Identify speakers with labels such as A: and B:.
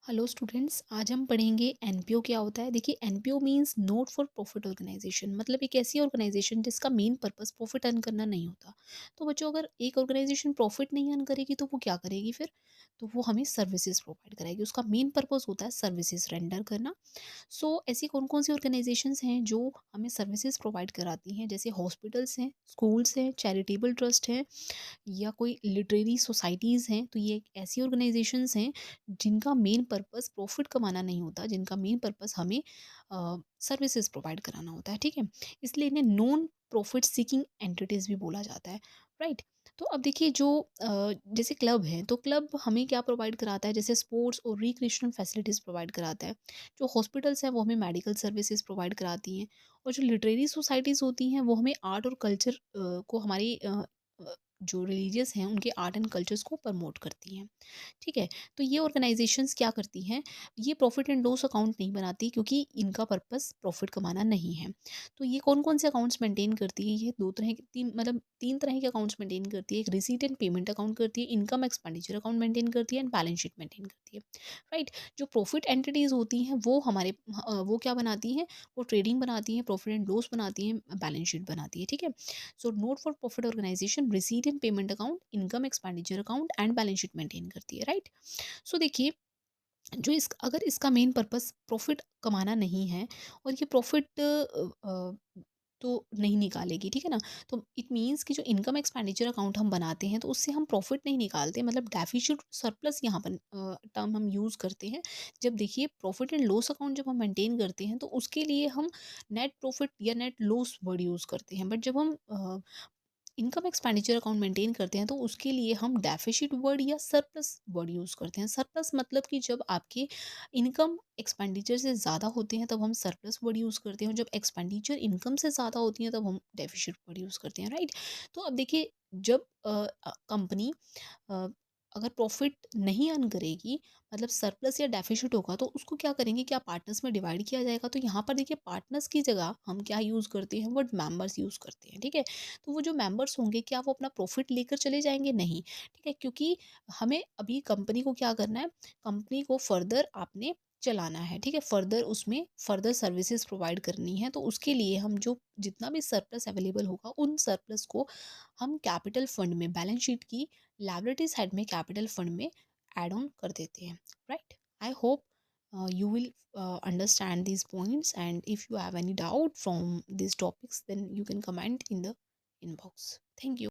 A: Hello students, आज हम पढ़ेंगे एनपीओ क्या होता है। देखिए, NPO means not for profit organisation, मतलब एक ऐसी ऑर्गेनाइजेशन जिसका मेन पर्पस प्रॉफिट अर्न करना नहीं होता। तो बच्चों, अगर एक ऑर्गेनाइजेशन प्रॉफिट नहीं अर्न करेगी तो वो क्या करेगी फिर? तो वो हमें सर्विसेज प्रोवाइड कराएगी। उसका मेन पर्पस होता है सर्विसेज रेंडर करना। सो ऐसी कौन कौन सी ऑर्गेनाइजेशंस हैं जो हमें सर्विसेज प्रोवाइड कराती हैं? जैसे हॉस्पिटल्स हैं, स्कूल्स हैं, चैरिटेबल ट्रस्ट हैं, या कोई लिटरेरी सोसाइटीज़ हैं। तो ये एक ऐसी ऑर्गेनाइजेशंस हैं जिनका मेन पर्पस प्रॉफिट कमाना नहीं होता, जिनका मेन पर्पस हमें सर्विसेज प्रोवाइड कराना होता है। ठीक है, इसलिए इन्हें नॉन प्रॉफिट सीकिंग एंटिटीज भी बोला जाता है। राइट। तो अब देखिए, जो जैसे क्लब है, तो क्लब हमें क्या प्रोवाइड कराता है? जैसे स्पोर्ट्स और रिक्रिएशनल फैसिलिटीज़ प्रोवाइड कराता है। जो हॉस्पिटल्स हैं वो हमें मेडिकल सर्विसेज प्रोवाइड कराती हैं। और जो लिटरेरी सोसाइटीज़ होती हैं वो हमें आर्ट और कल्चर को हमारी जो रिलीजियस हैं उनके आर्ट एंड कल्चर्स को प्रमोट करती हैं। ठीक है, तो ये ऑर्गेनाइजेशंस क्या करती हैं? ये प्रॉफिट एंड लॉस अकाउंट नहीं बनाती, क्योंकि इनका पर्पस प्रॉफिट कमाना नहीं है। तो ये कौन कौन से अकाउंट्स मेंटेन करती है? ये दो तरह के, तीन तरह के अकाउंट्स मेंटेन करती है। एक रिसीट एंड पेमेंट अकाउंट करती है, इनकम एक्सपेंडिचर अकाउंट मेंटेन करती है, एंड बैलेंस शीट मेंटेन करती है। राइट। जो प्रॉफिट एंटिटीज होती हैं वो हमारे वो क्या बनाती हैं? वो ट्रेडिंग बनाती हैं, प्रॉफिट एंड लॉस बनाती हैं, बैलेंस शीट बनाती है। ठीक है। So not for profit organisation receipt and payment account, income expenditure account and balance sheet maintain करती है। राइट। सो देखिए, जो इस अगर इसका मेन पर्पस प्रॉफिट कमाना नहीं है और ये प्रॉफिट तो नहीं निकालेगी, ठीक है ना? तो इट मीन्स कि जो इनकम एक्सपेंडिचर अकाउंट हम बनाते हैं तो उससे हम प्रॉफिट नहीं निकालते, मतलब डेफिसिट सरप्लस यहाँ पर टर्म हम यूज़ करते हैं। जब देखिए, प्रॉफिट एंड लॉस अकाउंट जब हम मेंटेन करते हैं तो उसके लिए हम नेट प्रॉफिट या नेट लॉस वर्ड यूज़ करते हैं। बट जब हम इनकम एक्सपेंडिचर अकाउंट मेंटेन करते हैं तो उसके लिए हम डेफिसिट वर्ड या सरप्लस वर्ड यूज़ करते हैं। सरप्लस मतलब कि जब आपके इनकम एक्सपेंडिचर से ज़्यादा होते हैं तब हम सरप्लस वर्ड यूज़ करते हैं, और जब एक्सपेंडिचर इनकम से ज़्यादा होती हैं तब हम डेफिसिट वर्ड यूज़ करते हैं। राइट। तो अब देखिए, जब कंपनी अ, अगर प्रॉफिट नहीं अर्न करेगी, मतलब सरप्लस या डेफिसिट होगा, तो उसको क्या करेंगे? क्या पार्टनर्स में डिवाइड किया जाएगा? तो यहाँ पर देखिए, पार्टनर्स की जगह हम क्या यूज़ करते हैं? वर्ड मेंबर्स यूज़ करते हैं। ठीक है। तो वो जो मेंबर्स होंगे, क्या वो अपना प्रॉफिट लेकर चले जाएंगे? नहीं। ठीक है, क्योंकि हमें अभी कंपनी को क्या करना है? कंपनी को फर्दर आपने चलाना है। ठीक है, फर्दर उसमें फर्दर सर्विसेज प्रोवाइड करनी है। तो उसके लिए हम जो जितना भी सरप्लस अवेलेबल होगा, उन सरप्लस को हम कैपिटल फंड में, बैलेंस शीट की लायबिलिटी साइड में, कैपिटल फंड में ऐड ऑन कर देते हैं। Right. I hope you will understand these points, and if you have any doubt from these topics, then you can comment in the inbox. Thank you.